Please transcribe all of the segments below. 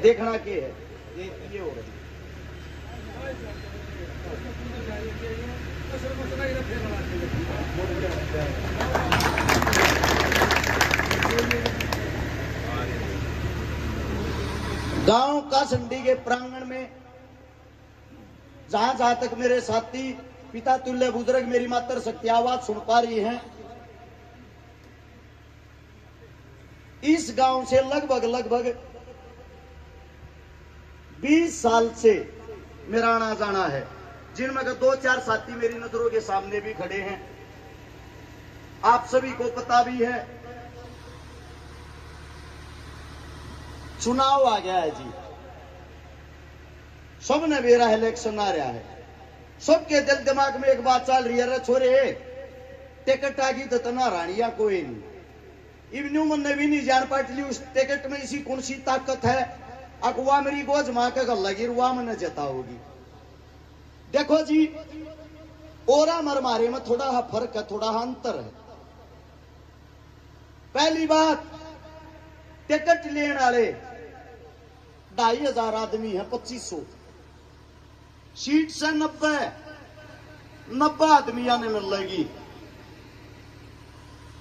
देखना के है ये हो रही गांव कासंडी के प्रांगण में जहां जहां तक मेरे साथी पिता तुल्य बुजुर्ग मेरी मातर शक्ति आवाज सुन पा रही हैं, इस गांव से लगभग 20 साल से मेरा आना जाना है, जिनमें का 2-4 साथी मेरी नजरों के सामने भी खड़े हैं। आप सभी को पता भी है चुनाव आ गया है जी, सबने मेरा इलेक्शन आ रहा है, सबके दिल दिमाग में एक बात चल रही है, छोरे टिकट आ गई तो तना रानिया कोई नहीं, इवन्यू मन भी नहीं जान पाटली उस टिकट में इसी कौन सी ताकत है, अगवा मेरी गोज मां का लगी रुआ मन जता होगी। देखो जी ओरा मर मारे में थोड़ा फर्क है, थोड़ा अंतर है। पहली बात टिकट लेने वाले 2500 आदमी है, 2500 सीट से 90 आदमी आने में लगी,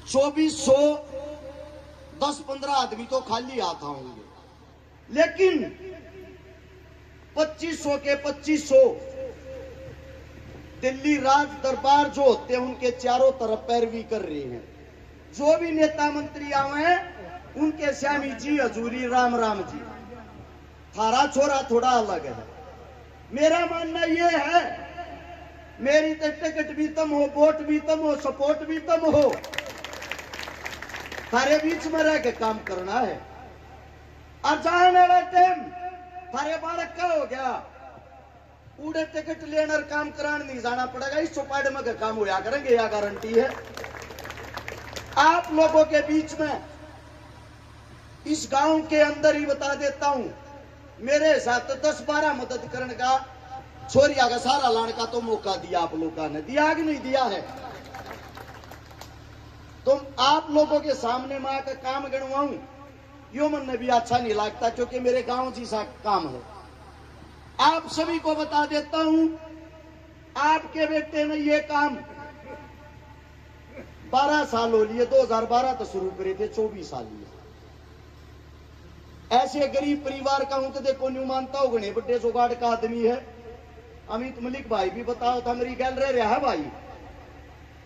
2400 10-15 आदमी तो खाली आता होंगे, लेकिन 2500 के 2500 दिल्ली राज दरबार जो होते हैं उनके चारों तरफ पैरवी कर रहे हैं। जो भी नेता मंत्री आए हैं उनके श्यामी जी हजूरी राम राम जी, थारा छोरा थोड़ा अलग है। मेरा मानना यह है मेरी तो टिकट भी तम हो, वोट भी तम हो, सपोर्ट भी तम हो, थारे बीच में रह के काम करना है। अचानक वाला टाइम थारे बालक का हो गया, पूरे टिकट लेने और काम कराने नहीं जाना पड़ेगा, इस चौपाड़ में काम होया करेंगे, यह गारंटी है। आप लोगों के बीच में इस गांव के अंदर ही बता देता हूं, मेरे साथ 10-12 मदद करने का छोरिया का सारा लाने का तो मौका दिया आप लोगों ने, दिया कि नहीं दिया है? तुम आप लोगों के सामने मां का काम गणवाऊं यो मन भी अच्छा नहीं लगता, क्योंकि मेरे गांव जैसा काम है। आप सभी को बता देता हूं, आपके बेटे ने ये काम 12 साल हो लिए, 2012 तो शुरू करे थे, 24 साल लिए। ऐसे गरीब परिवार का हूं तो देखो न्यू मानता हो, गणे बड़े जुगाड़ का आदमी है। अमित मलिक भाई भी बताओ था, मेरी गैल रह रहा है भाई,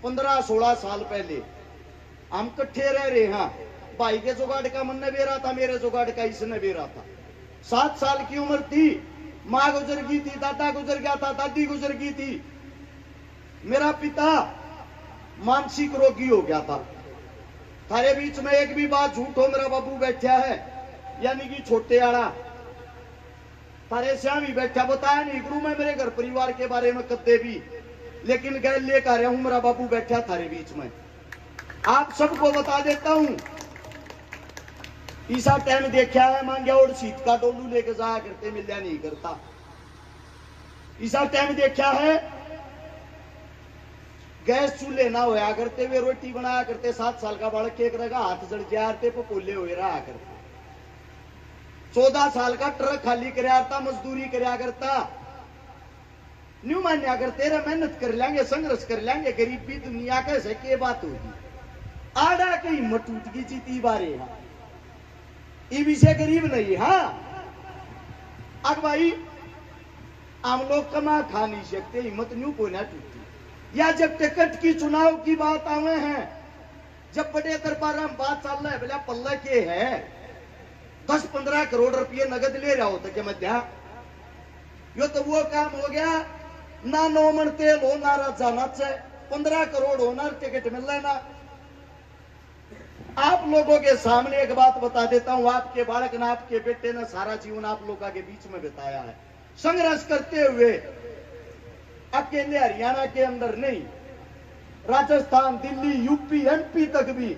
15-16 साल पहले हम इकट्ठे रह रहे हैं। भाई के जुगाड़ का मन ने बेरा था, मेरे जुगाड़ का इसने बेरा था। 7 साल की उम्र थी, माँ गुजर गई थी, दादा गुजर गया था, दादी गुजर गई थी, मेरा पिता मानसिक रोगी हो गया था। थारे बीच में एक भी बात झूठ हो, मेरा बाबू बैठा है यानी कि छोटे आड़ा, थारे श्याम ही बैठा, बताया नहीं गुरु मैं मेरे घर परिवार के बारे में कदे भी, लेकिन गैर लेकर आया हूं, मेरा बाबू बैठा थारे बीच में। आप सबको बता देता हूं, ईसा टाइम देखा है मांगया और सीट का डोलू लेके जाया करते, मिलया नहीं करता। ईसा टाइम देखा है गैस चूल्हे ना होया करते, वे रोटी बनाया करते, 7 साल का बालक एक रगा हाथ जड़ जाते पोले हुए रहा करते, 14 साल का ट्रक खाली कराता, मजदूरी कराया करता, न्यू मान्या करते रहे, मेहनत कर लेंगे, संघर्ष कर लेंगे, गरीबी दुनिया कैसे के बात होगी। आड़ा की हिम्मत टूट गई जीती बारे, ये विषय गरीब नहीं। हाँ अब भाई हम लोग कमा खा नहीं सकते, हिम्मत न्यू को ना टूटी। या जब टिकट की चुनाव की बात आवे हैं, जब बड़े दरबार में बात चल रहा है, बोला पल्ला के है 10-15 करोड़ रुपये नगद ले रहा होता क्या मध्या, यो तो वो काम हो गया ना, 9 मन तेल हो ना, जाना चाहिए 15 करोड़ होना, टिकट मिल रहा ना। आप लोगों के सामने एक बात बता देता हूं, आपके बालक ने, आपके बेटे ने सारा जीवन आप लोगों के बीच में बिताया है, संघर्ष करते हुए। अकेले हरियाणा के अंदर नहीं, राजस्थान, दिल्ली, यूपी, एमपी तक भी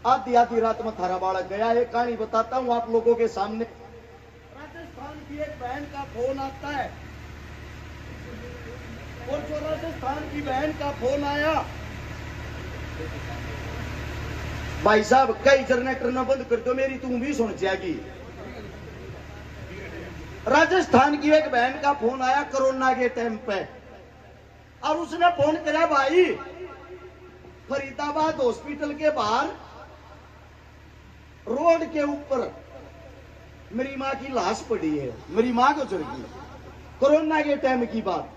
आधी रात में थारा बालक गया है। कहानी बताता हूं आप लोगों के सामने। राजस्थान की एक बहन का फोन आता है, और जो राजस्थान की बहन का फोन आया, भाई साहब कई जनरेटर न बंद कर दो, मेरी तुम भी सुन जाएगी। राजस्थान की एक बहन का फोन आया कोरोना के टाइम पे, और उसने फोन करा, भाई फरीदाबाद हॉस्पिटल के बाहर रोड के ऊपर मेरी मां की लाश पड़ी है, मेरी मां गुजर गई, कोरोना के टाइम की बात।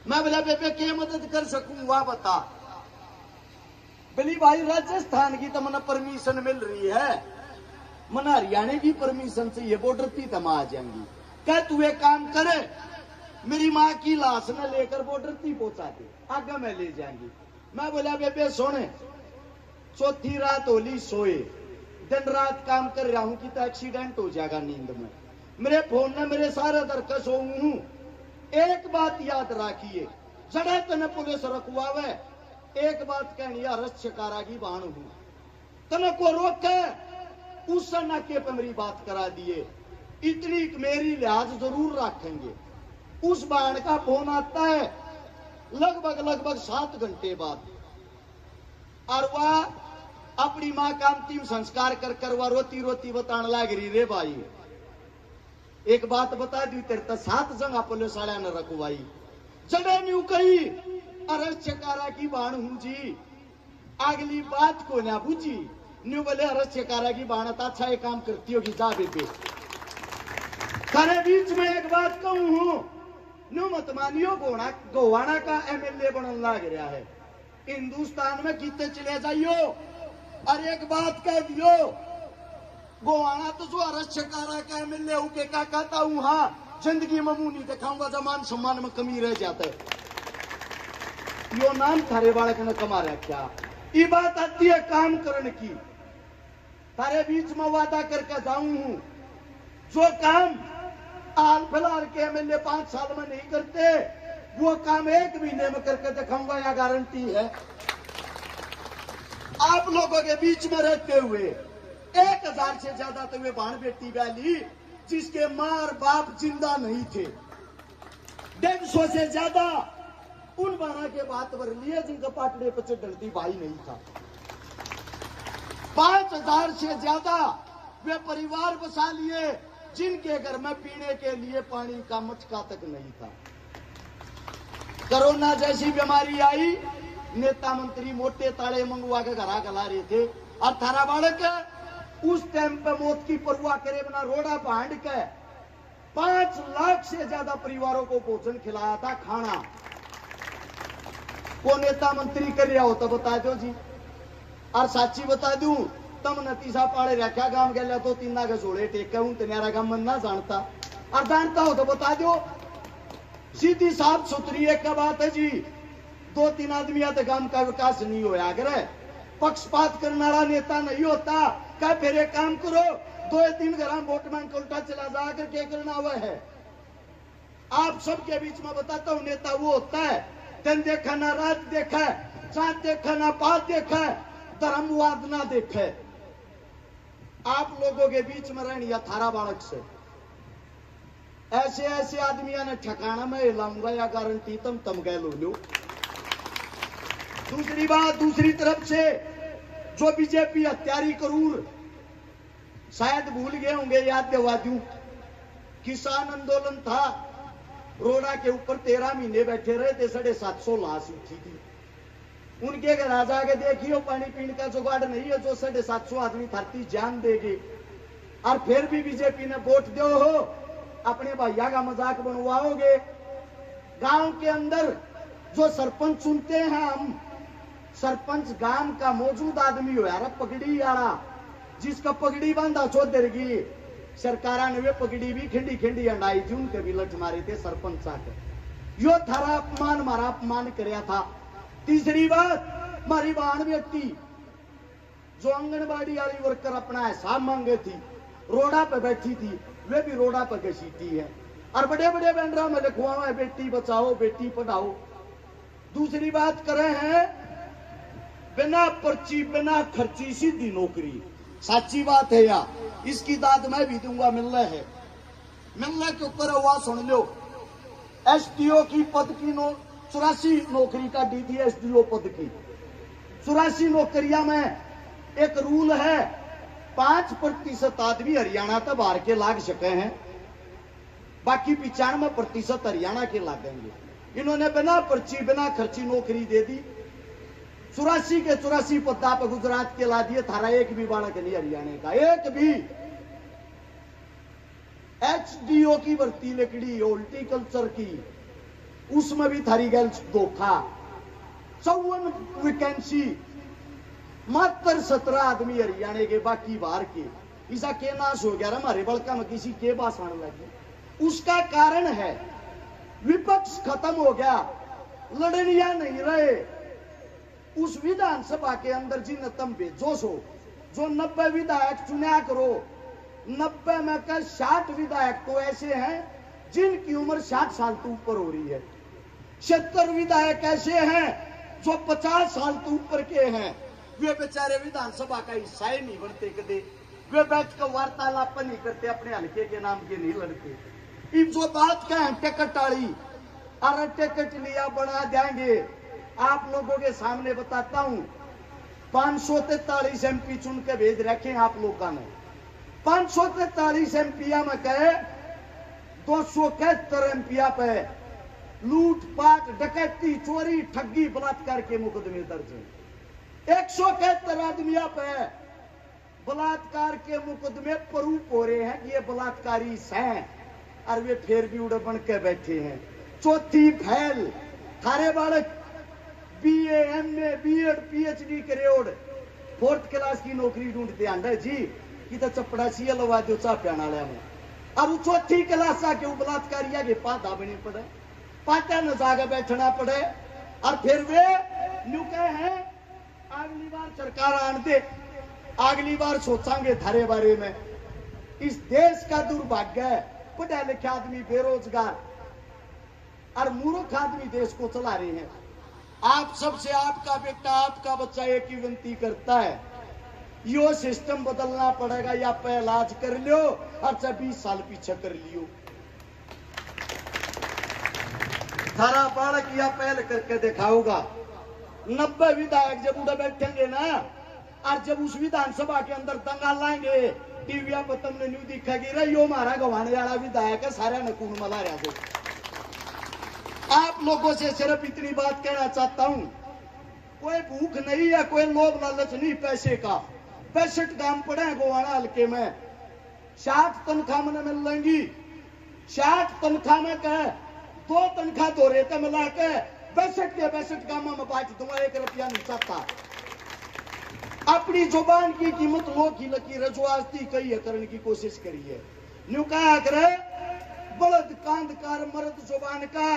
मैं बोला बेबे क्या मदद कर सकूं वहां बता। बोली भाई राजस्थान की तो मना परमिशन मिल रही है, मना हरियाणा की परमिशन चाहिए, बॉर्डर थी तो आ जाएंगी। क्या तू एक काम करे, मेरी माँ की लाश न लेकर बॉर्डर थी पहुंचा दे, आगे मैं ले जाएंगी। मैं बोला बेबे सोने, चौथी रात होली सोए, दिन रात काम कर रहा हूं कि तो एक्सीडेंट हो जाएगा नींद में। मेरे फोन ने मेरे सारे दरकस हूं। एक बात याद रखिए, जड़े तने पुलिस रखवावे, एक बात कहनी रक्षकारा की बाण हूं, तने को रोके उस नाके पे मेरी बात करा दिए, इतनी मेरी लिहाज जरूर रखेंगे। उस बाण का फोन आता है लगभग 7 घंटे बाद, और वह अपनी मां का अंतिम संस्कार कर वह रोती रोती बताने लग रही, रे भाई एक बात बता दी, तेरे तो 7 जगह पुलिस वाला ने रखवाई, जड़े न्यू कही अरस चकारा की बाण हूं जी, अगली बात को ना बुझी न्यू बोले अरस चकारा की बाण तो अच्छा एक काम करती होगी, जा बेबे। थारे बीच में एक बात कहूं हूं, न्यू मत मानियो, गोवाना का एमएलए बनने लग रहा है, हिंदुस्तान में कितने चले जाइयो, और एक बात कह दियो, गोवाना तो जो अरस चकारा का एमएलए हूं के क्या कहता हूं, हाँ जिंदगी में मुंह नहीं दिखाऊंगा, जमान सम्मान में कमी रह जाता है। यो नाम थारे बालक ने कमा रखा। ये बात आती है काम करने की, थारे बीच में वादा करके जाऊं हूं, जो काम हाल फिलहाल के एमएलए 5 साल में नहीं करते, वो काम 1 महीने में करके दिखाऊंगा, या गारंटी है। आप लोगों के बीच में रहते हुए 1000 से ज्यादा तो वे बहन बेटी वाली जिसके मां और बाप जिंदा नहीं थे, 150 से ज्यादा उन बहना के बात भर लिए जिनका पाटड़े पर चढ़ती भाई नहीं था, 5000 से ज्यादा वे परिवार बसा लिए जिनके घर में पीने के लिए पानी का मटका तक नहीं था। कोरोना जैसी बीमारी आई, नेता मंत्री मोटे ताले मंगवा के घरा गला रहे थे, और थारा बालक उस टाइम पे मौत की परवाह करे बिना रोड़ा बांध के 5 लाख से ज्यादा परिवारों को भोजन खिलाया था, खाना। को नेता मंत्री कर रहा हो तो बता दो जी, और साची बता दूं, तम नतीसा पाड़े रखा गांव गया तो 3 नाग जोड़े टेके हूं, तेरा गांव मन ना जानता, और जानता हो तो बता दो, सीधी साफ सुथरी एक बात है जी, 2-3 आदमी तो गांव का विकास नहीं होया करे, पक्षपात करने वाला नेता नहीं होता। क्या फिर एक काम करो, 2-3 घर वोट मांग के उल्टा चला जाकर क्या करना हुआ है। आप सबके बीच में बताता हूं, नेता वो होता है दिन देखा ना रात देखा, चांद देखा ना पात देखा, धर्मवाद ना देखे। आप लोगों के बीच में रहनी या थारा बालक से ऐसे ऐसे आदमियों ने ठिकाना में हिलाऊंगा, या गारंटी तम गए लो। दूसरी बात, दूसरी तरफ से जो बीजेपी हत्यारी करूर, शायद भूल गए होंगे, याद दिलवा दूं, किसान आंदोलन था, रोड़ा के ऊपर 13 महीने बैठे रहे थे, 750 लाश उठी थी। उनके घर आ जाके देखियो पानी पीने का जुगाड़ नहीं है, जो 750 आदमी धरती जान देगी, और फिर भी बीजेपी ने वोट दो हो, अपने भैया का मजाक बनवाओगे। गांव के अंदर जो सरपंच चुनते हैं हम, सरपंच गांव का मौजूद आदमी हो यार, पगड़ी वाला, जिसका पगड़ी बांधा चौधर की सरकारा ने वे पगड़ी भी खिंडी खिंडी अंडाई थी, उनके भी लठ मारे थे सरपंच आकर। यो थारा अपमान, हमारा अपमान कराया था। तीसरी बात, हमारी बहन बेटी जो आंगनबाड़ी वाली वर्कर अपना हिसाब मांगे थी, रोड़ा पे बैठी थी, वे भी रोड़ा पे घसीटी है, और बड़े बड़े बैनरा में लिखवा है बेटी बचाओ बेटी पढ़ाओ। दूसरी बात करे हैं, बिना पर्ची बिना खर्ची सीधी नौकरी, साची बात है या, इसकी दाद मैं भी दूंगा, मिलना है, मिलने के ऊपर हुआ सुन लो। एसडीओ की पद की 84 नौकरी का दी थी, एसडीओ पद की 84 नौकरियां में एक रूल है, 5% आदमी हरियाणा तक बाहर के लाग सके हैं, बाकी 95% हरियाणा के लागेंगे। इन्होंने बिना पर्ची बिना खर्ची नौकरी दे दी। 84 के 84 पदा पर गुजरात के ला दिए। थारा एक भी बालक नहीं हरियाणा का, एक भी। HDO की भर्ती लकड़ी हॉर्टिकल्चर की, उसमें भी थारी गल धोखा। 54 वैकेंसी, मात्र 17 आदमी हरियाणा के, बाकी बाहर के। इसका के नाश हो गया हमारे बड़का में किसी के पास आने लगे। उसका कारण है विपक्ष खत्म हो गया, लड़निया नहीं रहे। उस विधानसभा के अंदर जिन तुम भेजो सो, जो 90 विधायक चुना करो, 90 में का 60 विधायक तो ऐसे हैं जिनकी उम्र 60 साल से ऊपर हो रही है। 70 विधायक ऐसे हैं जो 50 साल से ऊपर के हैं। वे बेचारे विधानसभा का हिस्सा ही नहीं बनते कदे। वे बैठ कर वार्तालाप नहीं करते, अपने हल्के के नाम के नहीं लड़ते। इन जो बात का है टिकट वाली, अरे टिकट लिया बना देंगे। आप लोगों के सामने बताता हूं, 543 MP चुन के भेज रखे आप लोगों ने। 543 MP में कहे 271 MP पे लूट पाट डकैती चोरी ठगी बलात्कार के मुकदमे दर्ज है। 171 आदमियों पे बलात्कार के मुकदमे प्रूफ हो रहे हैं कि ये बलात्कारी हैं, और वे फिर भी उड़ बन के बैठे हैं। चौथी फैल थारे बालक BA MA BEd PhD करेड़ 4th क्लास की नौकरी ढूंढते आंदा जी कि तो चपड़ा सी लवा दो चा प्याना में। और चौथी क्लास आके बलात्कारिया के पाता बने पड़े, पाता न जाके बैठना पड़े। और फिर वे न्यू कहे हैं अगली बार सरकार आन दे, अगली बार सोचांगे थारे बारे में। इस देश का दुर्भाग्य है, पढ़े लिखे आदमी बेरोजगार और मूर्ख आदमी देश को चला रहे हैं। आप सबसे आपका बेटा आपका बच्चा एक ही विनती करता है, यो सिस्टम बदलना पड़ेगा, या पे इलाज कर लो और 20 साल पीछे कर लियो। थारा बालक या पहल करके दिखाऊगा। 90 विधायक जब उधर बैठेंगे ना, और जब उस विधानसभा के अंदर दंगा लाएंगे, टीवी पर तुमने न्यू दिखेगी रे यो हमारा गवाने वाला विधायक है, सारे नकून मला रहा दो। आप लोगों से सिर्फ इतनी बात कहना चाहता हूं, कोई भूख नहीं है, कोई लोभ लालच नहीं पैसे का। 65 काम पड़े हैं गोवाना हल्के में, 60 तनख्वाह में मिलेंगी। 60 तनख्वाह में कहे 2 तनख्वाह दो रेते मिला के 62 के 62 कामों में बांट दूंगा, 1 रुपया नहीं चाहता। अपनी जुबान की कीमत लो की लकीर जो आज थी कही है करने की कोशिश करी है। न्यू कहा करे बलद कांधकार मर्द जुबान का,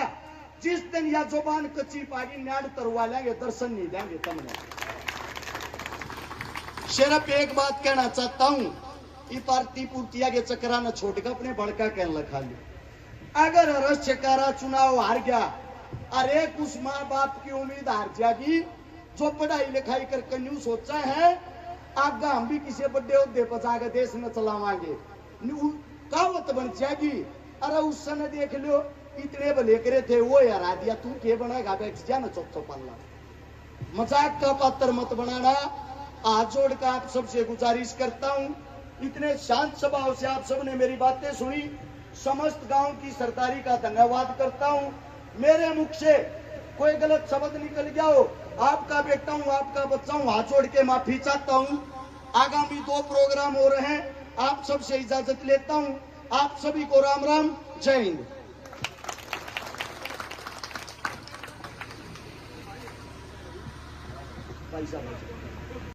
जिस दिन या जुबान कच्ची पागी न्याड़ तरवा लेंगे, दर्शन नहीं देंगे तुमने। सिर्फ एक बात कहना चाहता हूं, ये पार्टी पूर्तिया के चक्रा न छोड़कर अपने बड़का कहने लगा ली। अगर रस चकारा चुनाव हार गया, अरे उस माँ बाप की उम्मीद हार जाएगी जो पढ़ाई लिखाई करके न्यू सोचा है आगा हम भी किसी बड़े उद्दे पर जाकर देश में चलावांगे, कहावत बन जाएगी। अरे उस समय देख लो इतने भले करे थे वो हरा दिया, तू के बनाएगा, बैठ जा ना चौथो पल्ला। मजाक का पात्र मत बनाना। हाथ जोड़ कर आप सबसे गुजारिश करता हूं, इतने शांत स्वभाव से आप सबने मेरी बातें सुनी, समस्त गांव की सरदारी का धन्यवाद करता हूं। मेरे मुख से कोई गलत शब्द निकल गया हो, आपका बेटा हूं, आपका बच्चा हूं, हाथ जोड़ के माफी चाहता हूं। आगामी 2 प्रोग्राम हो रहे हैं, आप सबसे इजाजत लेता हूं। आप सभी को राम राम, जय हिंद। भाई साहब